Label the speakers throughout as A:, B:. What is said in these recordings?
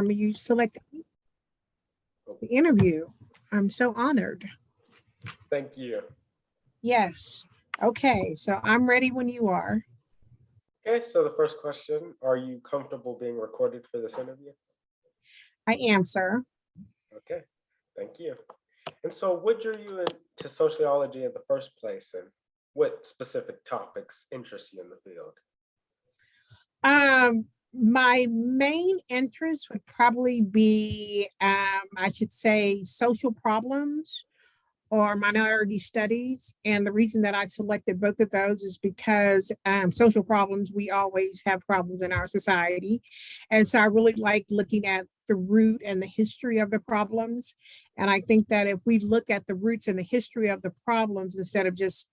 A: You select the interview. I'm so honored.
B: Thank you.
A: Yes. Okay, so I'm ready when you are.
B: Okay, so the first question, are you comfortable being recorded for this interview?
A: I am, sir.
B: Okay, thank you. And so what drew you into sociology in the first place, and what specific topics interest you in the field?
A: My main interest would probably be, I should say, social problems or minority studies. And the reason that I selected both of those is because social problems, we always have problems in our society. And so I really like looking at the root and the history of the problems. And I think that if we look at the roots and the history of the problems, instead of just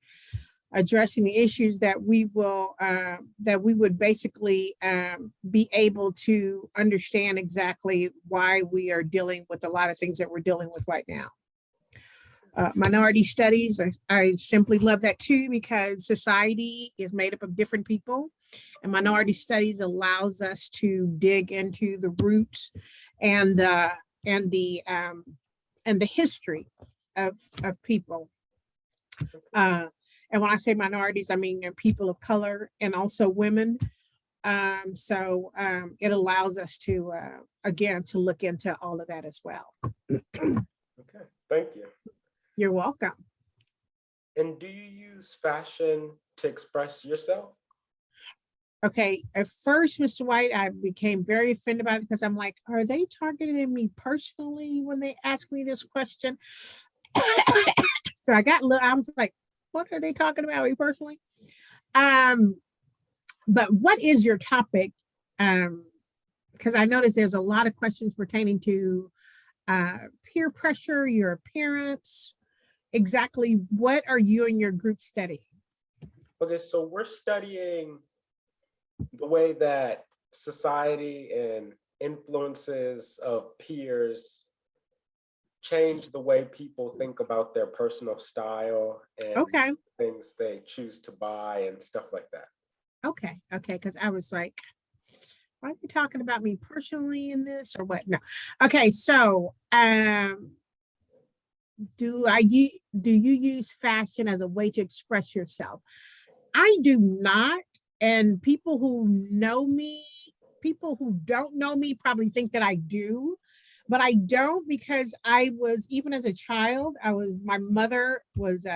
A: addressing the issues, that we would basically be able to understand exactly why we are dealing with a lot of things that we're dealing with right now. Minority studies, I simply love that too, because society is made up of different people, and minority studies allows us to dig into the roots and the history of people. And when I say minorities, I mean people of color and also women. It allows us to again to look into all of that as well.
B: Okay, thank you.
A: You're welcome.
B: And do you use fashion to express yourself?
A: Okay, at first, Mr. White, I became very offended by it because I'm like, are they targeting me personally when they ask me this question? So I was like, what are they talking about me personally? But what is your topic? Because I noticed there's a lot of questions pertaining to peer pressure, your appearance. Exactly what are you and your group studying?
B: Okay, so we're studying the way that society and influences of peers change the way people think about their personal style and
A: Okay.
B: things they choose to buy and stuff like that.
A: Okay. Because I was like, are you talking about me personally in this or what? No. Okay. So, do you use fashion as a way to express yourself? I do not. And people who know me, people who don't know me probably think that I do, but I don't, because I was, even as a child, my mother was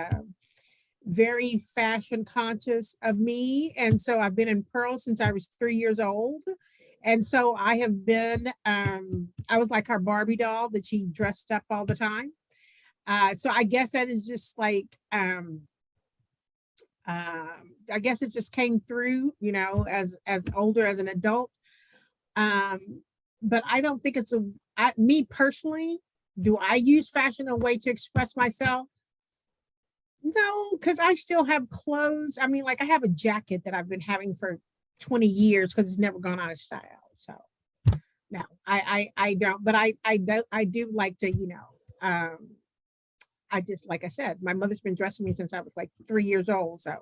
A: very fashion conscious of me. And so I've been in pearls since I was 3 years old. And so I have been, I was like her Barbie doll that she dressed up all the time. So I guess that is just like, I guess it just came through, as older, as an adult. But I don't think me personally, do I use fashion a way to express myself? No, because I still have clothes. I mean, like I have a jacket that I've been having for 20 years because it's never gone out of style. So no, I don't, but I do like to, I just, like I said, my mother's been dressing me since I was like 3 years old. So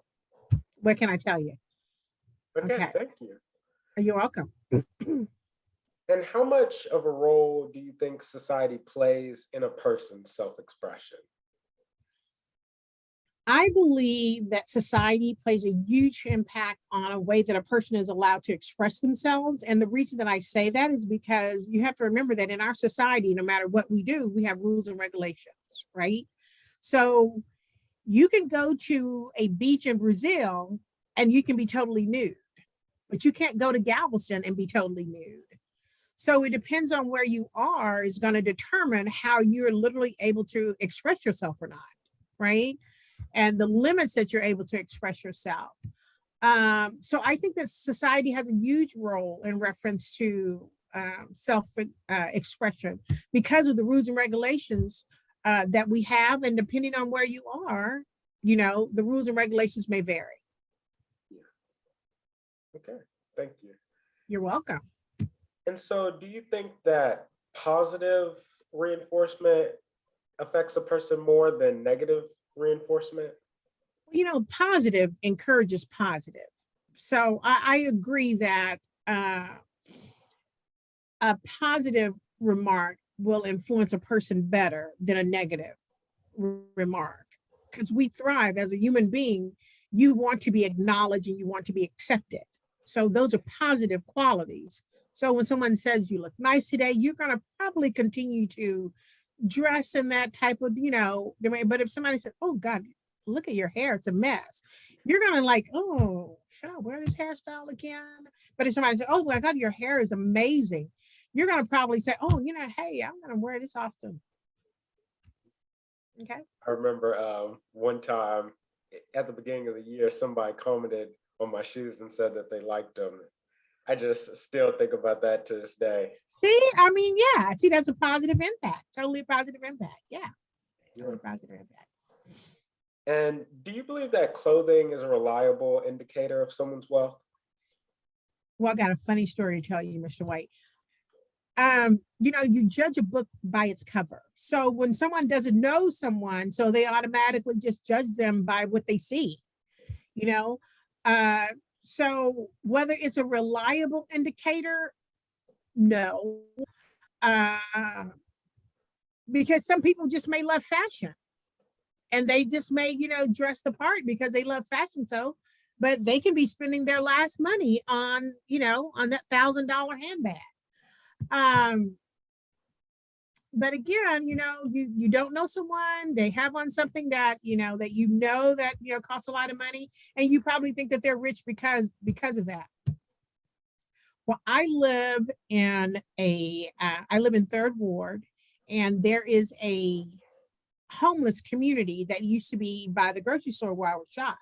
A: what can I tell you?
B: Okay, thank you.
A: You're welcome.
B: And how much of a role do you think society plays in a person's self-expression?
A: I believe that society plays a huge impact on a way that a person is allowed to express themselves. And the reason that I say that is because you have to remember that in our society, no matter what we do, we have rules and regulations, right? So you can go to a beach in Brazil and you can be totally nude, but you can't go to Galveston and be totally nude. So it depends on where you are is going to determine how you're literally able to express yourself or not, right? And the limits that you're able to express yourself. So I think that society has a huge role in reference to self expression because of the rules and regulations that we have. And depending on where you are, the rules and regulations may vary.
B: Okay, thank you.
A: You're welcome.
B: And so do you think that positive reinforcement affects a person more than negative reinforcement?
A: Positive encourages positive. So I agree that a positive remark will influence a person better than a negative remark, because we thrive as a human being. You want to be acknowledged and you want to be accepted. So those are positive qualities. So when someone says you look nice today, you're going to probably continue to dress in that type of, but if somebody said, oh God, look at your hair, it's a mess, you're going to like, oh, should I wear this hairstyle again? But if somebody said, oh my God, your hair is amazing, you're going to probably say, oh, hey, I'm going to wear this often. Okay.
B: I remember one time at the beginning of the year, somebody commented on my shoes and said that they liked them. I just still think about that to this day.
A: See, yeah. See, that's a positive impact. Totally a positive impact. Yeah. Totally positive impact.
B: And do you believe that clothing is a reliable indicator of someone's wealth?
A: Well, I got a funny story to tell you, Mr. White. You judge a book by its cover. So when someone doesn't know someone, so they automatically just judge them by what they see, so whether it's a reliable indicator, no, because some people just may love fashion and they just may, dress the part because they love fashion. So, but they can be spending their last money on, on that $1,000 handbag. But again, you don't know someone, they have on something that, that costs a lot of money, and you probably think that they're rich because of that. Well, I live in Third Ward, and there is a homeless community that used to be by the grocery store where I was shot.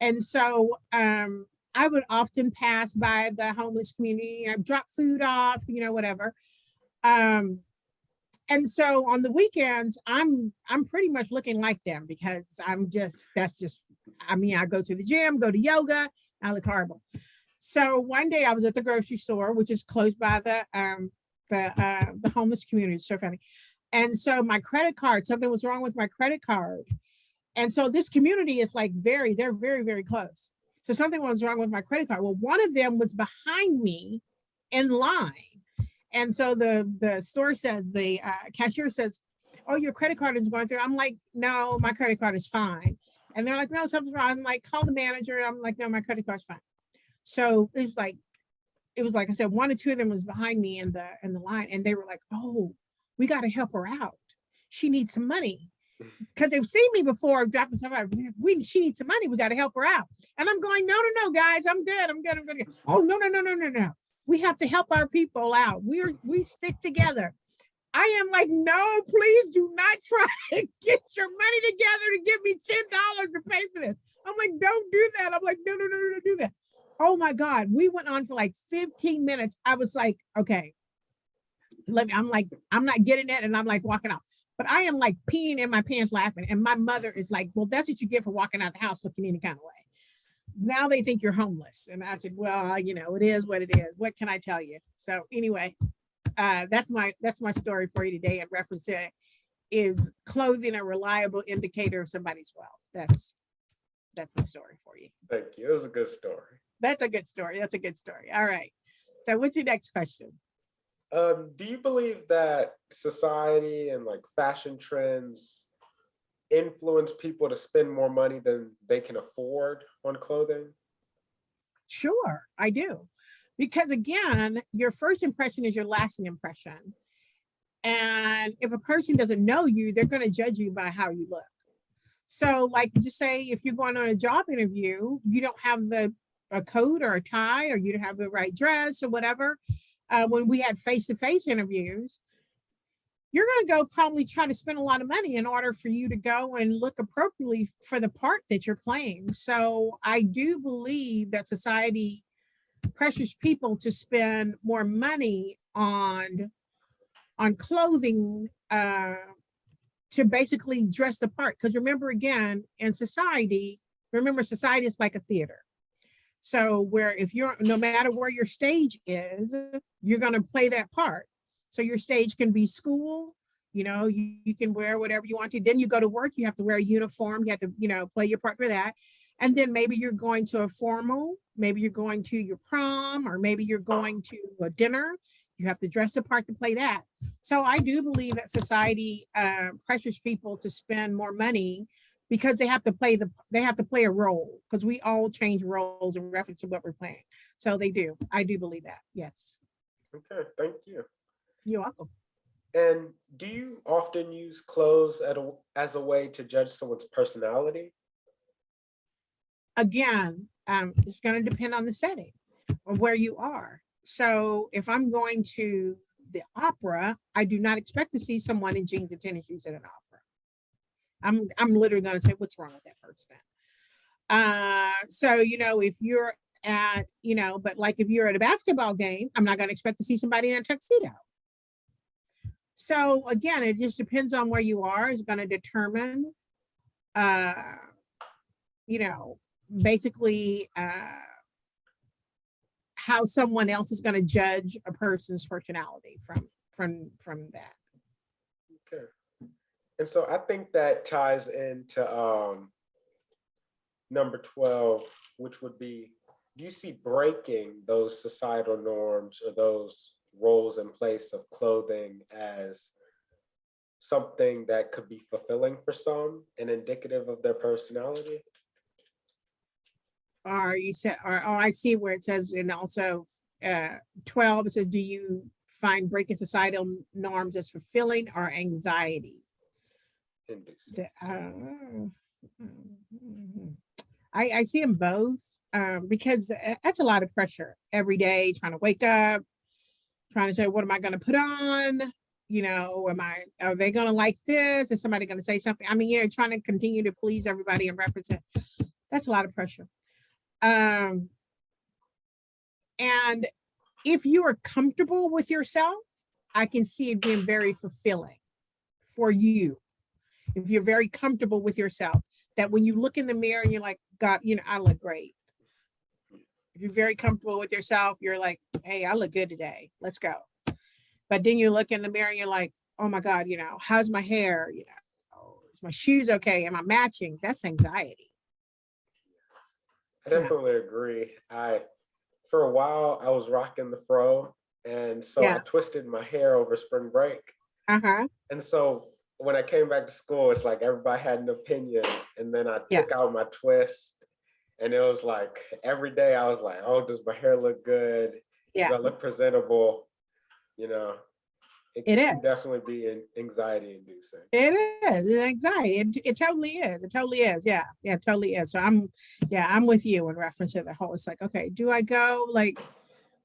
A: And so I would often pass by the homeless community, I drop food off, whatever. And so on the weekends, I'm pretty much looking like them because I go to the gym, go to yoga, I look horrible. So one day I was at the grocery store, which is close by the homeless community. It's so funny. And so my credit card, something was wrong with my credit card. And so this community is like they're very, very close. So something was wrong with my credit card. Well, one of them was behind me in line. And so the store says, the cashier says, oh, your credit card is going through. I'm like, no, my credit card is fine. And they're like, no, something's wrong. I'm like, call the manager. I'm like, no, my credit card's fine. So it was like I said, one or two of them was behind me in the line, and they were like, oh, we got to help her out. She needs some money. Because they've seen me before dropping stuff out. She needs some money. We got to help her out. And I'm going, no, guys, I'm good. Oh, no. We have to help our people out. We stick together. I am like, no, please do not try to get your money together to give me $10 to pay for this. I'm like, don't do that. I'm like, no, do that. Oh my God. We went on for like 15 minutes. I was like, okay, I'm not getting it. And I'm like walking out. But I am like peeing in my pants laughing. And my mother is like, well, that's what you get for walking out the house looking any kind of way. Now they think you're homeless. And I said, well, it is what it is. What can I tell you? So anyway, that's my story for you today in reference to, is clothing a reliable indicator of somebody's wealth? That's my story for you.
B: Thank you. It was a good story.
A: That's a good story. All right. So what's your next question?
B: Do you believe that society and like fashion trends influence people to spend more money than they can afford on clothing?
A: Sure, I do. Because again, your first impression is your lasting impression. And if a person doesn't know you, they're going to judge you by how you look. So like, just say if you're going on a job interview, you don't have a coat or a tie, or you don't have the right dress or whatever. When we had face-to-face interviews, you're going to go probably try to spend a lot of money in order for you to go and look appropriately for the part that you're playing. So I do believe that society pressures people to spend more money on clothing to basically dress the part. Because remember, again, in society is like a theater. So where no matter where your stage is, you're going to play that part. So your stage can be school, you can wear whatever you want to. Then you go to work, you have to wear a uniform, you have to, play your part for that. And then maybe you're going to a formal, maybe you're going to your prom, or maybe you're going to a dinner. You have to dress the part to play that. So I do believe that society pressures people to spend more money because they have to play a role, because we all change roles in reference to what we're playing. So they do. I do believe that. Yes.
B: Okay, thank you.
A: You're welcome.
B: And do you often use clothes as a way to judge someone's personality?
A: Again, it's going to depend on the setting or where you are. So if I'm going to the opera, I do not expect to see someone in jeans and tennis shoes at an opera. I'm literally going to say, what's wrong with that person? So, if you're at, but like if you're at a basketball game, I'm not going to expect to see somebody in a tuxedo. So again, it just depends on where you are. It's going to determine, basically how someone else is going to judge a person's personality from that.
B: Okay. And so I think that ties into number 12, which would be, do you see breaking those societal norms or those roles in place of clothing as something that could be fulfilling for some and indicative of their personality?
A: Or you said, or I see where it says, and also 12, it says, do you find breaking societal norms as fulfilling or anxiety? I see them both, because that's a lot of pressure every day, trying to wake up, trying to say, what am I going to put on? Are they going to like this? Is somebody going to say something? I mean, trying to continue to please everybody and reference it. That's a lot of pressure. And if you are comfortable with yourself, I can see it being very fulfilling for you. If you're very comfortable with yourself, that when you look in the mirror and you're like, God, I look great. If you're very comfortable with yourself, you're like, hey, I look good today. Let's go. But then you look in the mirror and you're like, oh my God, how's my hair? Is my shoes okay? Am I matching? That's anxiety.
B: I definitely agree. For a while, I was rocking the fro. And so I twisted my hair over spring break. And so when I came back to school, it's like everybody had an opinion. And then I took out my twist. And it was like every day I was like, oh, does my hair look good? Does I look presentable? It can definitely be anxiety inducing.
A: It is. It's anxiety. It totally is. It totally is. Yeah. Yeah, it totally is. So I'm with you in reference to the whole, it's like, okay, do I go, like,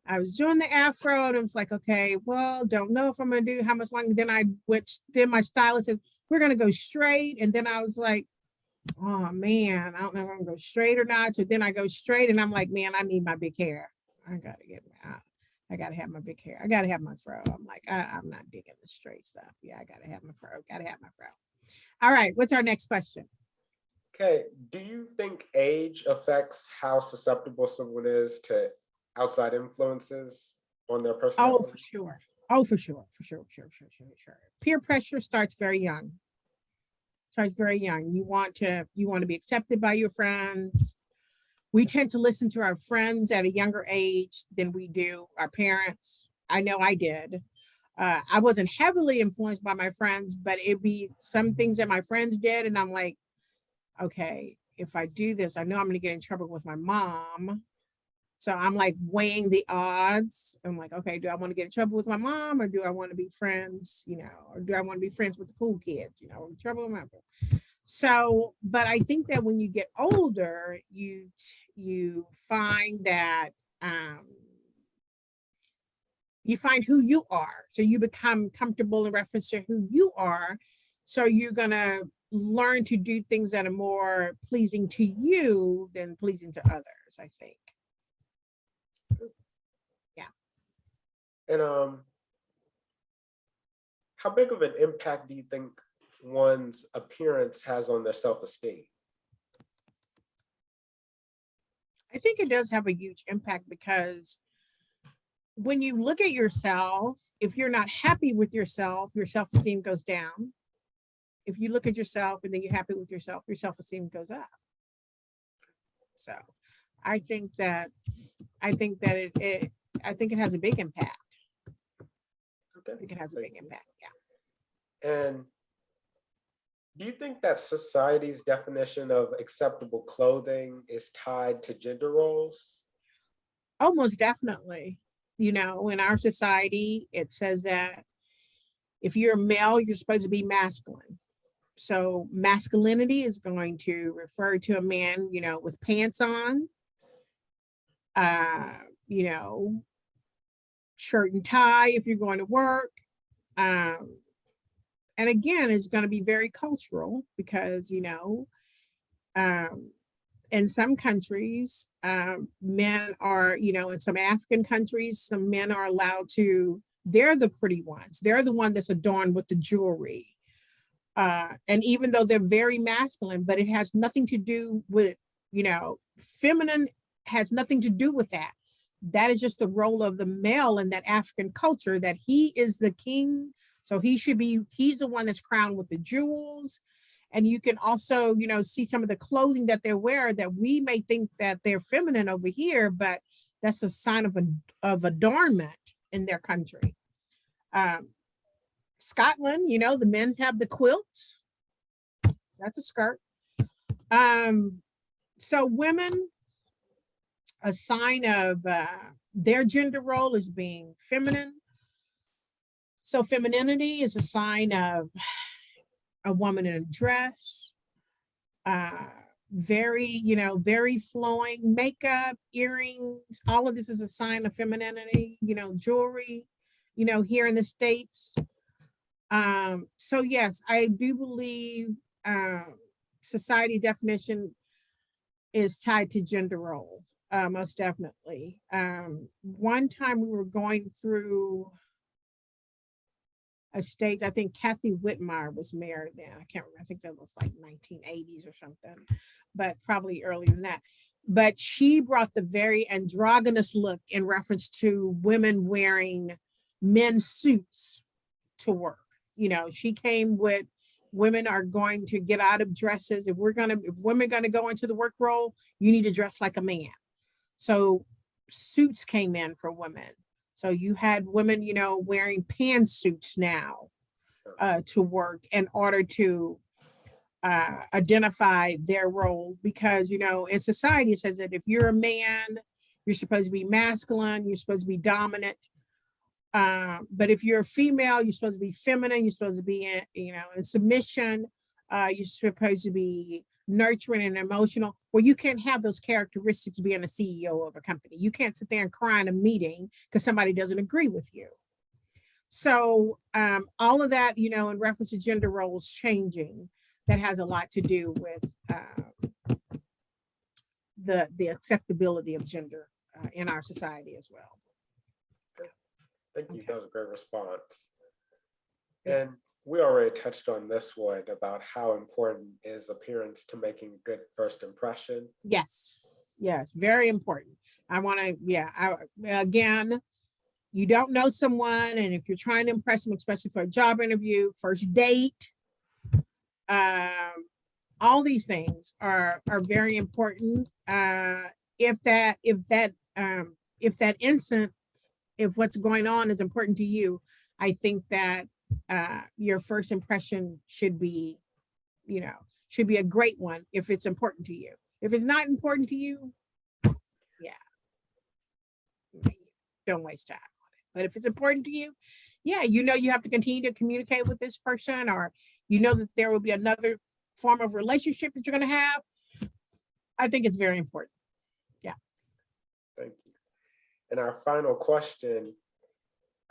A: I was doing the afro and it was like, okay, well, don't know if I'm going to do how much longer. Then my stylist said, we're going to go straight. And then I was like, oh man, I don't know if I'm going to go straight or not. So then I go straight and I'm like, man, I need my big hair. I got to have my big hair. I got to have my fro. I'm like, I'm not digging the straight stuff. Yeah, I got to have my fro. All right. What's our next question?
B: Okay. Do you think age affects how susceptible someone is to outside influences on their personality?
A: Oh, for sure. For sure. Peer pressure starts very young. You want to be accepted by your friends. We tend to listen to our friends at a younger age than we do our parents. I know I did. I wasn't heavily influenced by my friends, but it'd be some things that my friends did. And I'm like, okay, if I do this, I know I'm going to get in trouble with my mom. So I'm like weighing the odds. I'm like, okay, do I want to get in trouble with my mom, or do I want to be friends, or do I want to be friends with the cool kids, trouble with my mom. So, but I think that when you get older, you find that you find who you are. So you become comfortable in reference to who you are. So you're going to learn to do things that are more pleasing to you than pleasing to others, I think. Yeah.
B: And how big of an impact do you think one's appearance has on their self-esteem?
A: I think it does have a huge impact, because when you look at yourself, if you're not happy with yourself, your self-esteem goes down. If you look at yourself and then you're happy with yourself, your self-esteem goes up. So I think that it has a big impact. I think it has a
B: Thank
A: big
B: you.
A: impact. Yeah.
B: And do you think that society's definition of acceptable clothing is tied to gender roles?
A: Oh, most definitely. You know, in our society, it says that if you're a male, you're supposed to be masculine. So masculinity is going to refer to a man, you know, with pants on, uh, you know, shirt and tie if you're going to work. Um, and again, it's going to be very cultural because, you know, um, in some countries, men are, you know, in some African countries, some men are allowed to, they're the pretty ones. They're the one that's adorned with the jewelry. And even though they're very masculine, but it has nothing to do with, you know, feminine has nothing to do with that. That is just the role of the male in that African culture, that he is the king. So he should be, he's the one that's crowned with the jewels. And you can also, you know, see some of the clothing that they wear that we may think that they're feminine over here, but that's a sign of adornment in their country. Scotland, you know, the men have the quilts. That's a skirt. So women, a sign of their gender role is being feminine. So femininity is a sign of a woman in a dress, very, you know, very flowing makeup, earrings, all of this is a sign of femininity, you know, jewelry, you know, here in the States. So yes, I do believe society definition is tied to gender role, most definitely. One time we were going through a state, I think Kathy Whitmire was mayor then. I can't remember, I think that was like 1980s or something, but probably earlier than that. But she brought the very androgynous look in reference to women wearing men's suits to work. You know, she came with women are going to get out of dresses. If women are gonna go into the work role, you need to dress like a man. So suits came in for women. So you had women, you know, wearing pantsuits now to work in order to identify their role. Because, you know, in society it says that if you're a man, you're supposed to be masculine, you're supposed to be dominant. But if you're a female, you're supposed to be feminine, you're supposed to be in, you know, in submission, you're supposed to be nurturing and emotional. Well, you can't have those characteristics being a CEO of a company. You can't sit there and cry in a meeting because somebody doesn't agree with you. So all of that, you know, in reference to gender roles changing, that has a lot to do with the acceptability of gender in our society as well.
B: Thank you.
A: Okay.
B: That was a great response.
A: Yeah.
B: And we already touched on this one about how important is appearance to making a good first impression.
A: Yes, yes, very important. I want to, yeah, again, you don't know someone, and if you're trying to impress them, especially for a job interview, first date, all these things are very important. If that instant, if what's going on is important to you, I think that your first impression should be, you know, should be a great one if it's important to you. If it's not important to you, yeah, don't waste time on it. But if it's important to you, yeah, you know, you have to continue to communicate with this person, or you know that there will be another form of relationship that you're going to have. I think it's very important. Yeah.
B: Thank you. And our final question,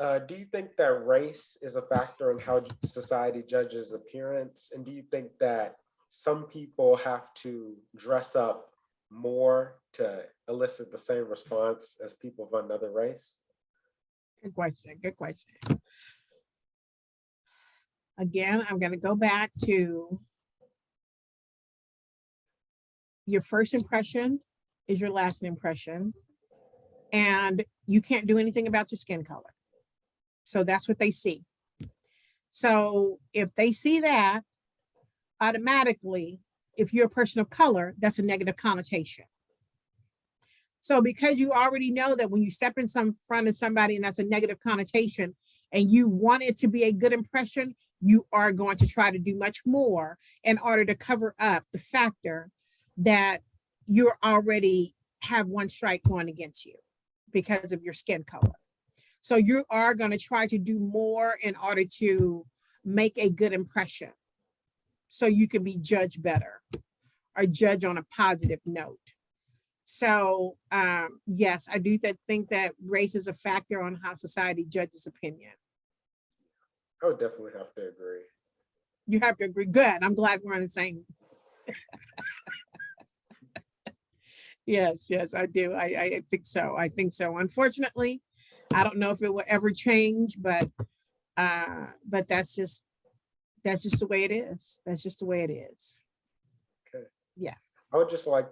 B: do you think that race is a factor in how society judges appearance? And do you think that some people have to dress up more to elicit the same response as people of another race?
A: Good question. Good question. Again, I'm going to go back to your first impression is your last impression, and you can't do anything about your skin color. So that's what they see. So if they see that, automatically, if you're a person of color, that's a negative connotation. So because you already know that when you step in front of somebody and that's a negative connotation, and you want it to be a good impression, you are going to try to do much more in order to cover up the factor that you already have one strike going against you because of your skin color. So you are going to try to do more in order to make a good impression so you can be judged better or judge on a positive note. So yes, I do think that race is a factor on how society judges opinion.
B: I would definitely have to agree.
A: You have to agree. Good. I'm glad we're on the same. Yes, I do. I think so. I think so. Unfortunately, I don't know if it will ever change, but that's just the way it is. That's just the way it is.
B: Okay.
A: Yeah.
B: I would just like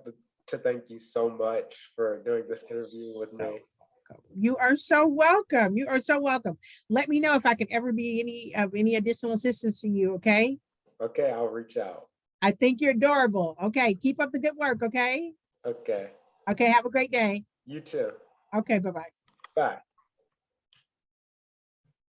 B: to thank you so much for doing this interview with me.
A: You are so welcome. You are so welcome. Let me know if I can ever be any additional assistance to you, okay?
B: Okay, I'll reach out.
A: I think you're adorable. Okay, keep up the good work, okay?
B: Okay.
A: Okay, have a great day.
B: You too.
A: Okay, bye-bye.
B: Bye.